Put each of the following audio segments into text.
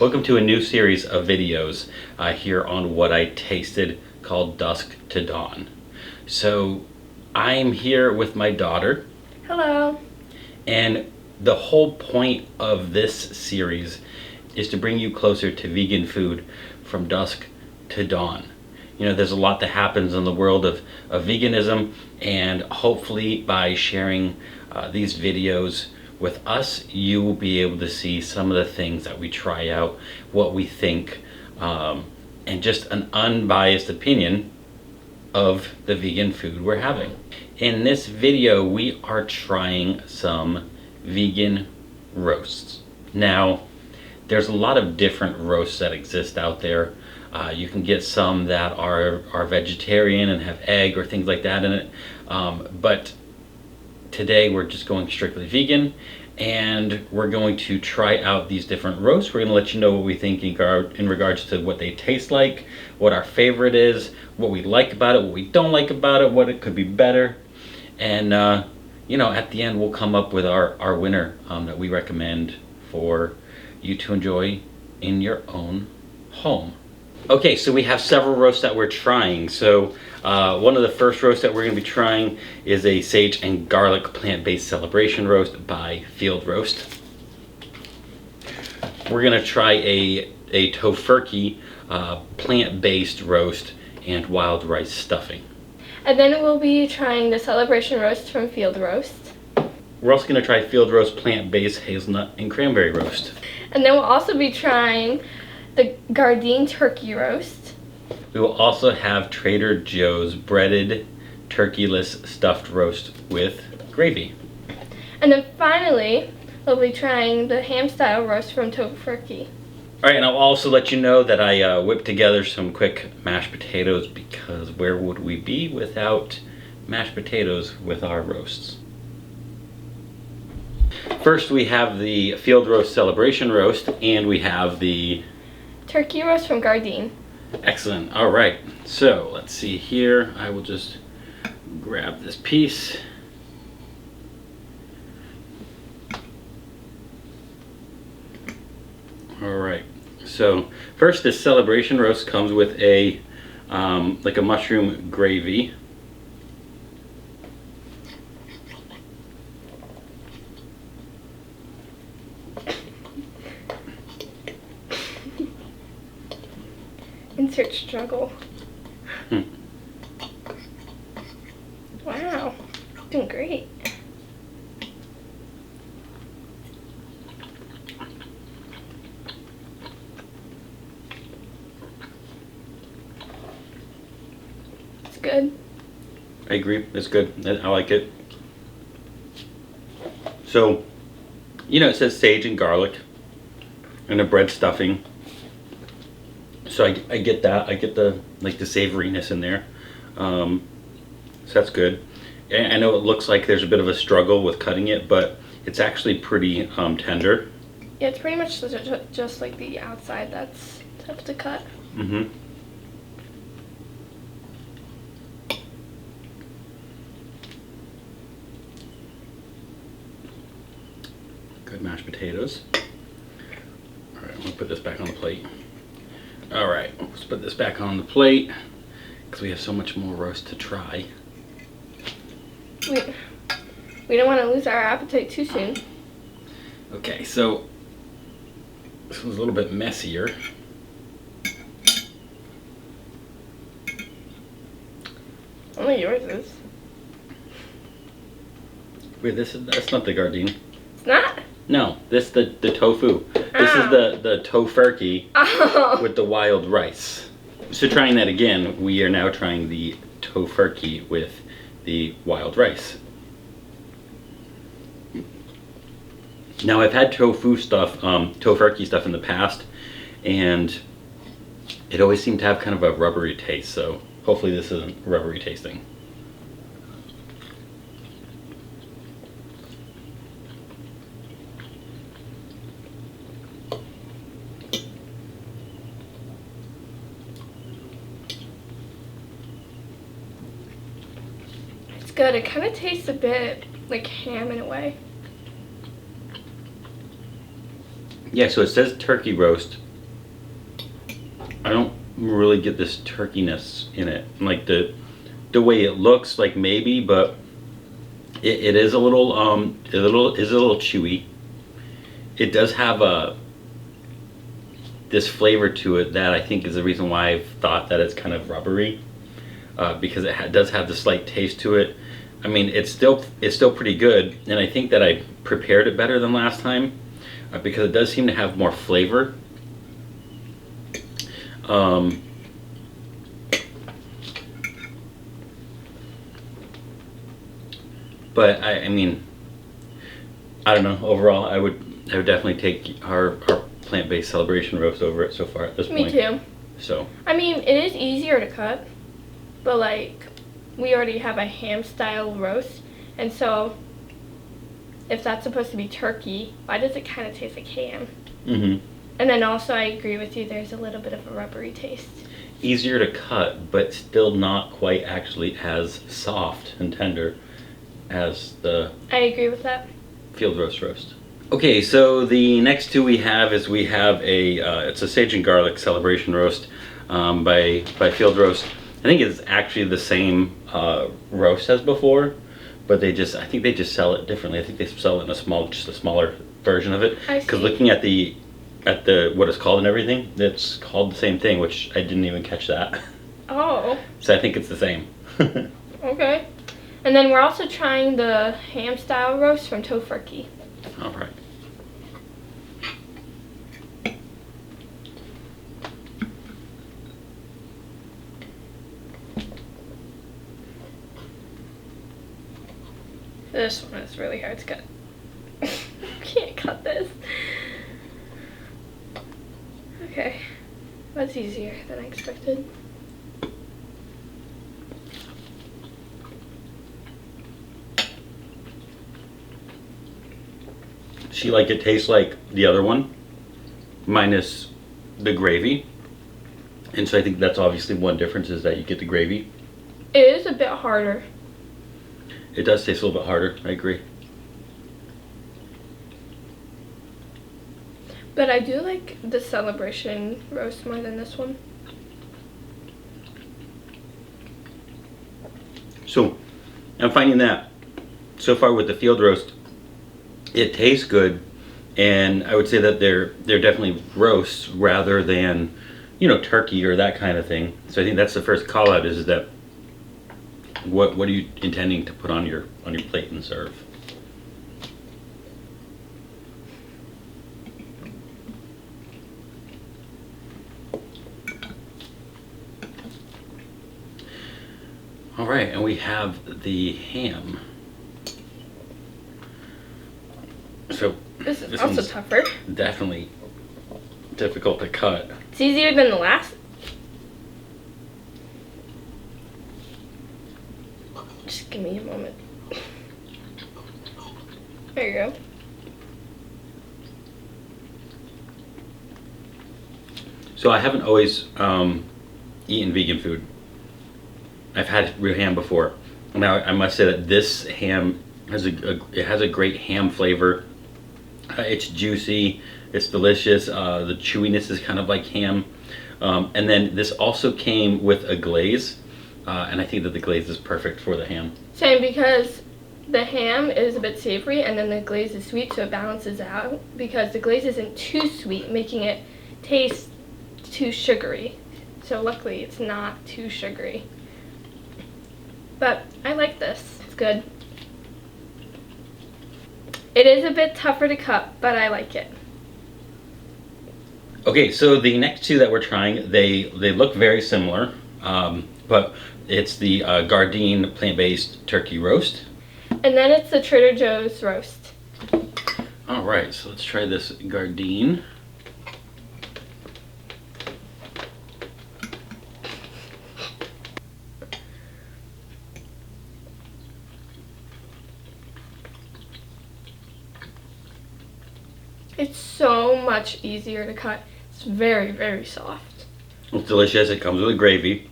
Welcome to a new series of videos here on What I Tasted called Dusk to Dawn. So I'm here with my daughter. Hello. And the whole point of this series is to bring you closer to vegan food from dusk to dawn. You know, there's a lot that happens in the world of veganism, and hopefully by sharing these videos with us, you will be able to see some of the things that we try out, what we think, and just an unbiased opinion of the vegan food we're having. In this video, we are trying some vegan roasts. Now, there's a lot of different roasts that exist out there. You can get some that are vegetarian and have egg or things like that in it. But today we're just going strictly vegan, and we're going to try out these different roasts. We're going to let you know what we think in regards to what they taste like, what our favorite is, what we like about it, what we don't like about it, what it could be better. And you know, at the end we'll come up with our winner that we recommend for you to enjoy in your own home. Okay, so we have several roasts that we're trying. So one of the first roasts that we're going to be trying is a sage and garlic plant-based celebration roast by Field Roast. We're going to try a Tofurky plant-based roast and wild rice stuffing. And then we'll be trying the celebration roast from Field Roast. We're also going to try Field Roast plant-based hazelnut and cranberry roast. And then we'll also be trying the Gardein turkey roast. We will also have Trader Joe's breaded turkeyless stuffed roast with gravy. And then finally, we'll be trying the ham style roast from Tofurky. Alright, and I'll also let you know that I whipped together some quick mashed potatoes, because where would we be without mashed potatoes with our roasts? First we have the Field Roast celebration roast, and we have the turkey roast from Gardein. Excellent. All right, so let's see here. I will just grab this piece. All right, so first, this celebration roast comes with a like a mushroom gravy. Insert struggle. Wow, doing great. It's good. I agree, it's good. I like it. So, you know, it says sage and garlic and a bread stuffing. So I get that. I get the the savoriness in there. So that's good. And I know it looks like there's a bit of a struggle with cutting it, but it's actually pretty tender. Yeah, it's pretty much just like the outside that's tough to cut. Mm-hmm. Good mashed potatoes. All right, I'm gonna put this back on the plate. All right, let's put this back on the plate because we have so much more roast to try. We don't want to lose our appetite too soon. Okay, so this was a little bit messier. Only yours is. Wait, that's not the Gardein. It's not? No, this the tofu. This is the Tofurky with the wild rice. So trying that again, we are now trying the Tofurky with the wild rice. Now I've had tofu stuff, Tofurky stuff in the past, and it always seemed to have kind of a rubbery taste, so hopefully this isn't rubbery tasting. It's good. It kind of tastes a bit like ham in a way. Yeah, so it says turkey roast I don't really get this turkeyness in it. Like the way it looks, like maybe, but it is a little is a little chewy. It does have this flavor to it that I think is the reason why I've thought that it's kind of rubbery, because it does have the slight taste to it. I mean, it's still pretty good, and I think that I prepared it better than last time, because it does seem to have more flavor. But I mean, I don't know. Overall, I would definitely take our plant-based celebration roast over it so far at this point. Me too. So. I mean, it is easier to cut, but like, we already have a ham-style roast, and so if that's supposed to be turkey, why does it kind of taste like ham? Mm-hmm. And then also, I agree with you. There's a little bit of a rubbery taste. Easier to cut, but still not quite actually as soft and tender as the. I agree with that. Field roast. Okay, so the next two we have is it's a sage and garlic celebration roast by Field Roast. I think it's actually the same roast as before, but I think they just sell it differently. I think they sell it in just a smaller version of it. Because looking at the what it's called and everything, it's called the same thing, which I didn't even catch that. Oh. So I think it's the same. Okay. And then we're also trying the ham style roast from Tofurky. All right. This one is really hard to cut. Can't cut this. Okay, that's easier than I expected. See, like, it tastes like the other one, minus the gravy. And so I think that's obviously one difference, is that you get the gravy. It is a bit harder. It does taste a little bit harder, I agree. But I do like the celebration roast more than this one. So, I'm finding that so far with the field roast, it tastes good, and I would say that they're definitely roasts rather than, turkey or that kind of thing. So I think that's the first call out, is that what are you intending to put on your plate and serve? All right, and we have the ham. So this is also tougher. Definitely difficult to cut. It's easier than the last. Just give me a moment. There you go. So I haven't always eaten vegan food. I've had real ham before. Now I must say that this ham has a great ham flavor. It's juicy, it's delicious. The chewiness is kind of like ham, and then this also came with a glaze, and I think that the glaze is perfect for the ham. Same, because the ham is a bit savory and then the glaze is sweet, so it balances out, because the glaze isn't too sweet, making it taste too sugary. So luckily it's not too sugary. But I like this. It's good. It is a bit tougher to cut, but I like it. Okay, so the next two that we're trying, they look very similar, but it's the Gardein plant-based turkey roast. And then it's the Trader Joe's roast. All right, so let's try this Gardein. It's so much easier to cut. It's very, very soft. It's delicious. It comes with a gravy,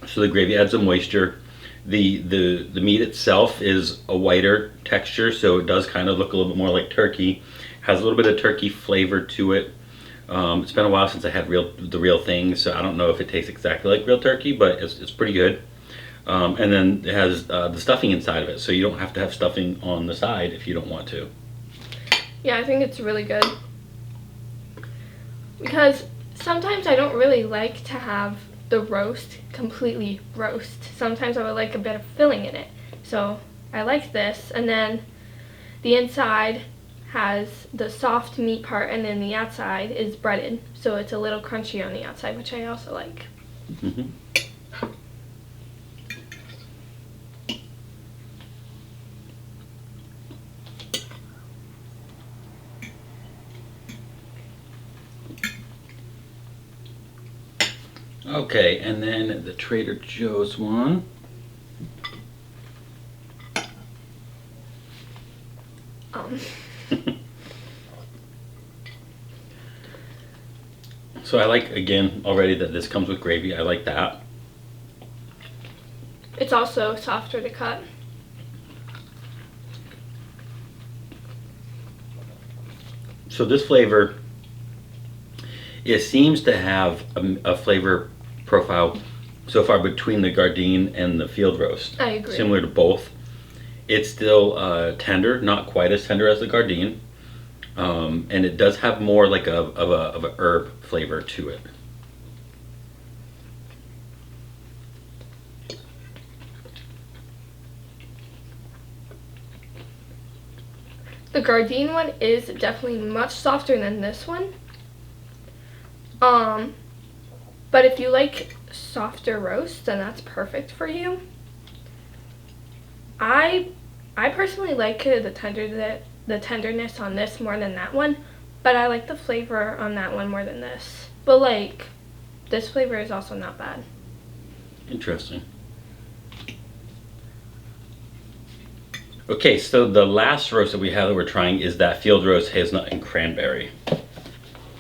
so the gravy adds some moisture. The meat itself is a whiter texture, so it does kind of look a little bit more like turkey. Has a little bit of turkey flavor to it. It's been a while since I had the real thing, so I don't know if it tastes exactly like real turkey, but it's pretty good. And then it has the stuffing inside of it, so you don't have to have stuffing on the side if you don't want to. Yeah, I think it's really good. Because sometimes I don't really like to have the roast completely roast. Sometimes I would like a bit of filling in it. So I like this, and then the inside has the soft meat part, and then the outside is breaded, so it's a little crunchy on the outside, which I also like. Mm-hmm. Okay, and then the Trader Joe's one. So I like, again, already that this comes with gravy. I like that. It's also softer to cut. So this flavor, it seems to have a flavor profile so far between the Gardein and the field roast. I agree. Similar to both. It's still tender, not quite as tender as the Gardein. And it does have more like of a herb flavor to it. The Gardein one is definitely much softer than this one. But if you like softer roast, then that's perfect for you. I personally like the tenderness on this more than that one, but I like the flavor on that one more than this. But like, this flavor is also not bad. Interesting. Okay, so the last roast that we have that we're trying is that field roast hazelnut and cranberry.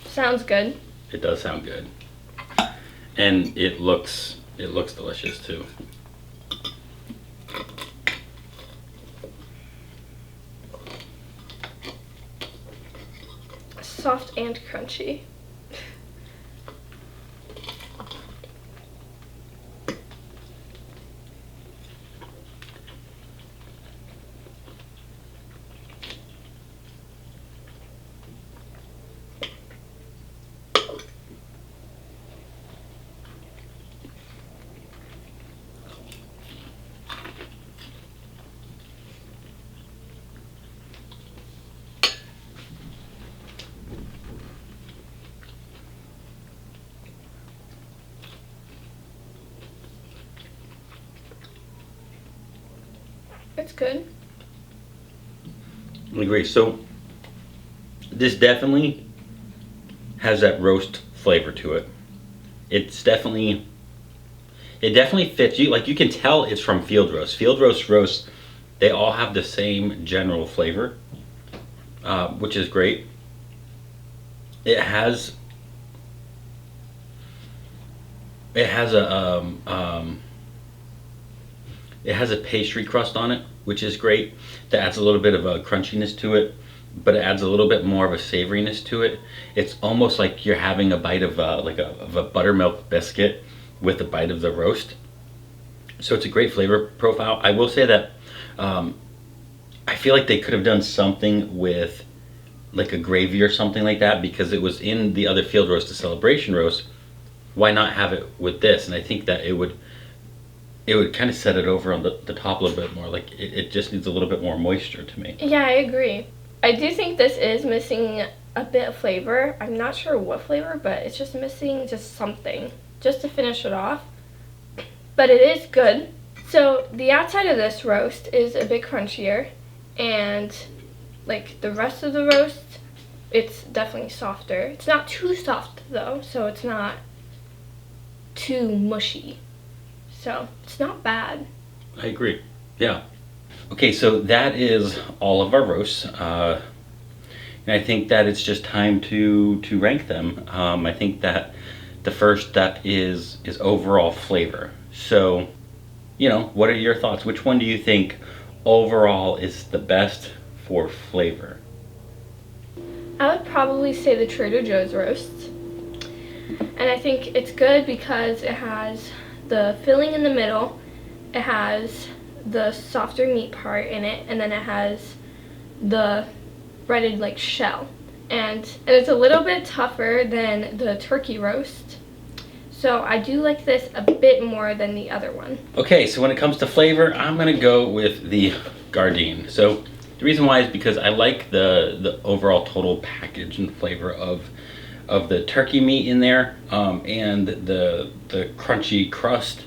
Sounds good. It does sound good. And it looks delicious too. Soft and crunchy. It's good. I agree. So this definitely has that roast flavor to it. It definitely fits you. Like, you can tell it's from field roast. Field roast, they all have the same general flavor, which is great. It has a pastry crust on it, which is great. That adds a little bit of a crunchiness to it, but it adds a little bit more of a savoriness to it. It's almost like you're having a bite of a buttermilk biscuit with a bite of the roast. So it's a great flavor profile. I will say that I feel like they could have done something with like a gravy or something like that, because it was in the other field roast, the celebration roast. Why not have it with this? And I think that it would kind of set it over on the top a little bit more. Like, it just needs a little bit more moisture to me. Yeah, I agree. I do think this is missing a bit of flavor. I'm not sure what flavor, but it's just missing just something, just to finish it off. But it is good. So the outside of this roast is a bit crunchier, and like the rest of the roast, it's definitely softer. It's not too soft though, so it's not too mushy. So it's not bad. I agree. Yeah. Okay, so that is all of our roasts. And I think that it's just time to rank them. I think that the first step is overall flavor. So, what are your thoughts? Which one do you think overall is the best for flavor? I would probably say the Trader Joe's roast. And I think it's good because it has the filling in the middle, it has the softer meat part in it, and then it has the breaded like shell. And it's a little bit tougher than the turkey roast. So I do like this a bit more than the other one. Okay, so when it comes to flavor, I'm gonna go with the Gardein. So the reason why is because I like the overall total package and flavor of the turkey meat in there, and the crunchy crust,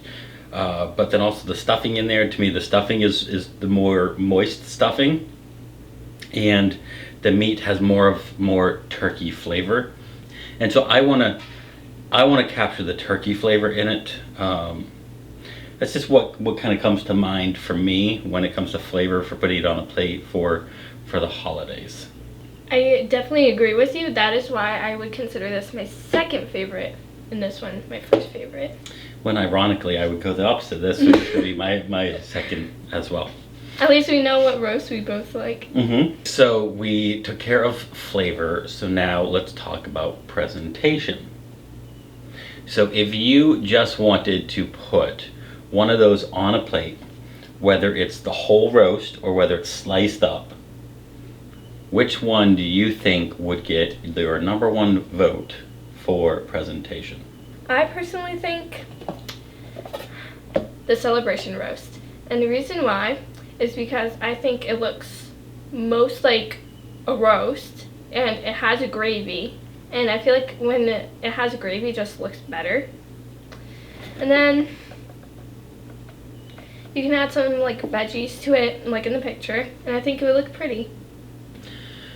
but then also the stuffing in there. To me, the stuffing is the more moist stuffing, and the meat has more turkey flavor. And so I wanna capture the turkey flavor in it. That's just what kind of comes to mind for me when it comes to flavor for putting it on a plate for the holidays. I definitely agree with you. That is why I would consider this my second favorite, and this one my first favorite. When ironically I would go the opposite. This would be my second as well. At least we know what roast we both like. So we took care of flavor, so now let's talk about presentation. So if you just wanted to put one of those on a plate, whether it's the whole roast or whether it's sliced up, which one do you think would get your number one vote for presentation? I personally think the celebration roast. And the reason why is because I think it looks most like a roast, and it has a gravy. And I feel like when it has a gravy, it just looks better. And then you can add some like veggies to it, like in the picture, and I think it would look pretty.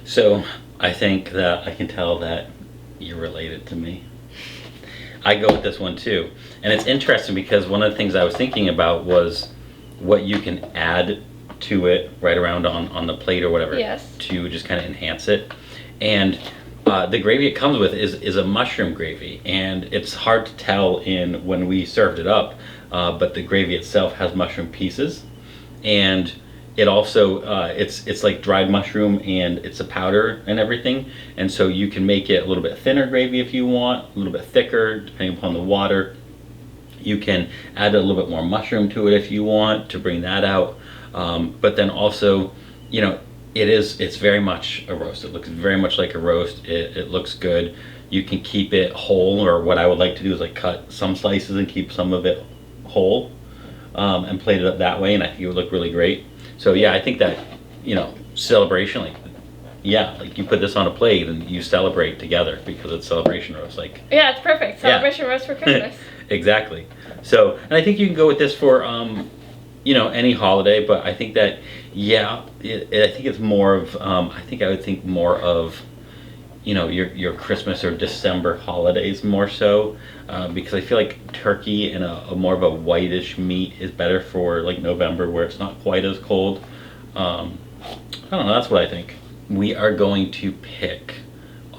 So I think that I can tell that you're related to me. I go with this one too. And it's interesting because one of the things I was thinking about was what you can add to it right around on the plate or whatever. Yes. To just kind of enhance it. And the gravy it comes with is a mushroom gravy, and it's hard to tell in when we served it up, but the gravy itself has mushroom pieces, and it also it's like dried mushroom, and it's a powder and everything, and so you can make it a little bit thinner gravy if you want, a little bit thicker depending upon the water. You can add a little bit more mushroom to it if you want to bring that out, but then also, you know, it's very much a roast. It looks very much like a roast. It looks good. You can keep it whole, or what I would like to do is like cut some slices and keep some of it whole, and plate it up that way, and I think it would look really great. So yeah, I think that, you know, celebration, like, yeah, like you put this on a plate and you celebrate together because it's celebration roast. Like, yeah, it's perfect. Celebration roast for Christmas. Exactly. So, and I think you can go with this for you know, any holiday, but I think that, yeah, I think it's more of, I think I would think more of, you know, your Christmas or December holidays more so, because I feel like turkey and a more of a whitish meat is better for like November, where it's not quite as cold. I don't know, that's what I think. We are going to pick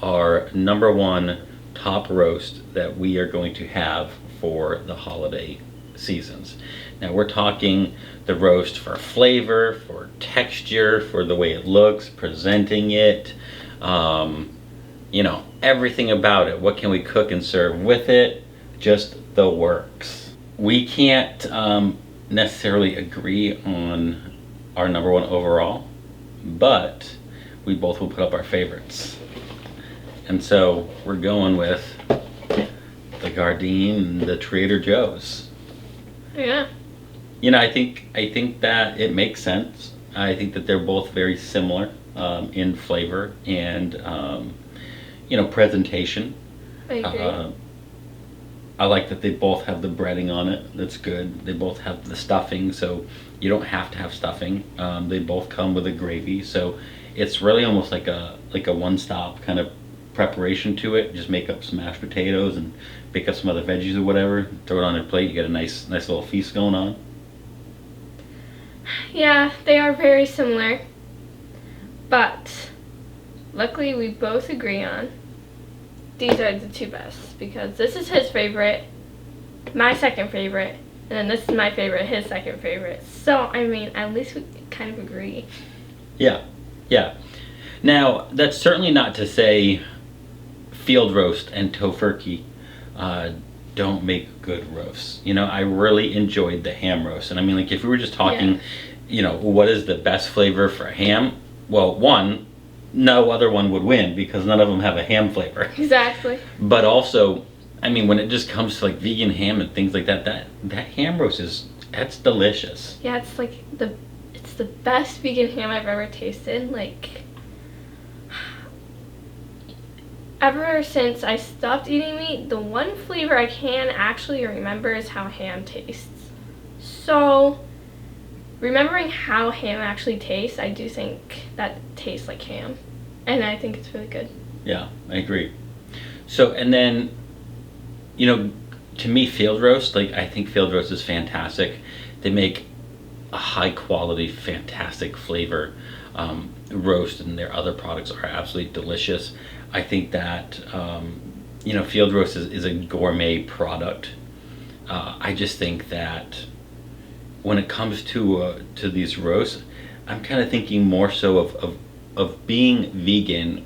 our number one top roast that we are going to have for the holiday seasons. Now we're talking the roast for flavor, for texture, for the way it looks, presenting it, you know, everything about it. What can we cook and serve with it? Just the works. We can't necessarily agree on our number one overall, but we both will put up our favorites. And so we're going with the Gardein and the Trader Joe's. Yeah. You know, I think that it makes sense. I think that they're both very similar in flavor and you know, presentation. I agree. I like that they both have the breading on it. That's good. They both have the stuffing, so you don't have to have stuffing. They both come with a gravy, so it's really almost like a one-stop kind of preparation to it. Just make up some mashed potatoes and pick up some other veggies or whatever, throw it on a plate. You get a nice little feast going on. Yeah, they are very similar, but luckily we both agree on these are the two best, because this is his favorite, my second favorite, and then this is my favorite, his second favorite. So, I mean, at least we kind of agree. Yeah, yeah. Now, that's certainly not to say field roast and Tofurky don't make good roasts. You know, I really enjoyed the ham roast. And I mean, like, if we were just talking, Yeah. you know, what is the best flavor for ham? Well, one, no other one would win because none of them have a ham flavor. Exactly. But also, I mean, when it just comes to like vegan ham and things like that, that ham roast that's delicious. Yeah, it's the best vegan ham I've ever tasted. Like, ever since I stopped eating meat, the one flavor I can actually remember is how ham tastes. So, remembering how ham actually tastes, I do think that tastes like ham. And I think it's really good. Yeah, I agree. So, and then, you know, to me, field roast, like, I think field roast is fantastic. They make a high quality, fantastic flavor roast, and their other products are absolutely delicious. I think that, you know, field roast is a gourmet product. I just think that when it comes to these roasts, I'm kind of thinking more so of being vegan.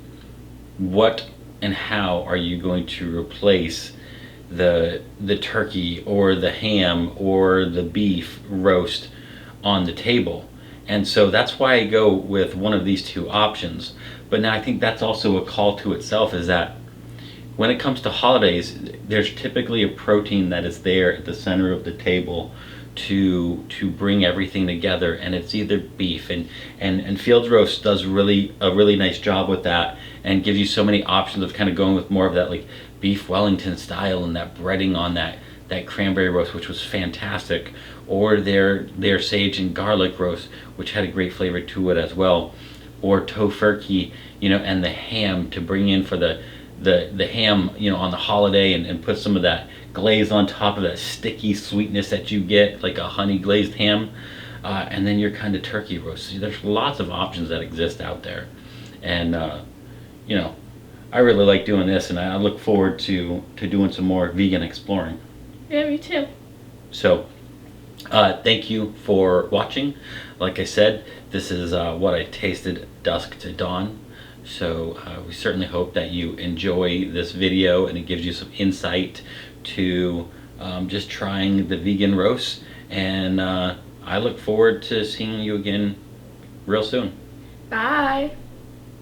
What and how are you going to replace the turkey or the ham or the beef roast on the table? And so that's why I go with one of these two options. But now I think that's also a call to itself, is that when it comes to holidays, there's typically a protein that is there at the center of the table to bring everything together, and it's either beef, and field roast does a really nice job with that, and gives you so many options of kind of going with more of that like beef Wellington style, and that breading on that cranberry roast, which was fantastic, or their sage and garlic roast, which had a great flavor to it as well, or Tofurky, you know, and the ham to bring in for the ham, you know, on the holiday, and put some of that glaze on top of that sticky sweetness that you get, like a honey glazed ham, and then your kind of turkey roast. So there's lots of options that exist out there, and you know, I really like doing this, and I look forward to doing some more vegan exploring. Yeah, me too. So thank you for watching. Like I said, this is what I tasted dusk to dawn. So we certainly hope that you enjoy this video, and it gives you some insight to just trying the vegan roast. And I look forward to seeing you again real soon. Bye.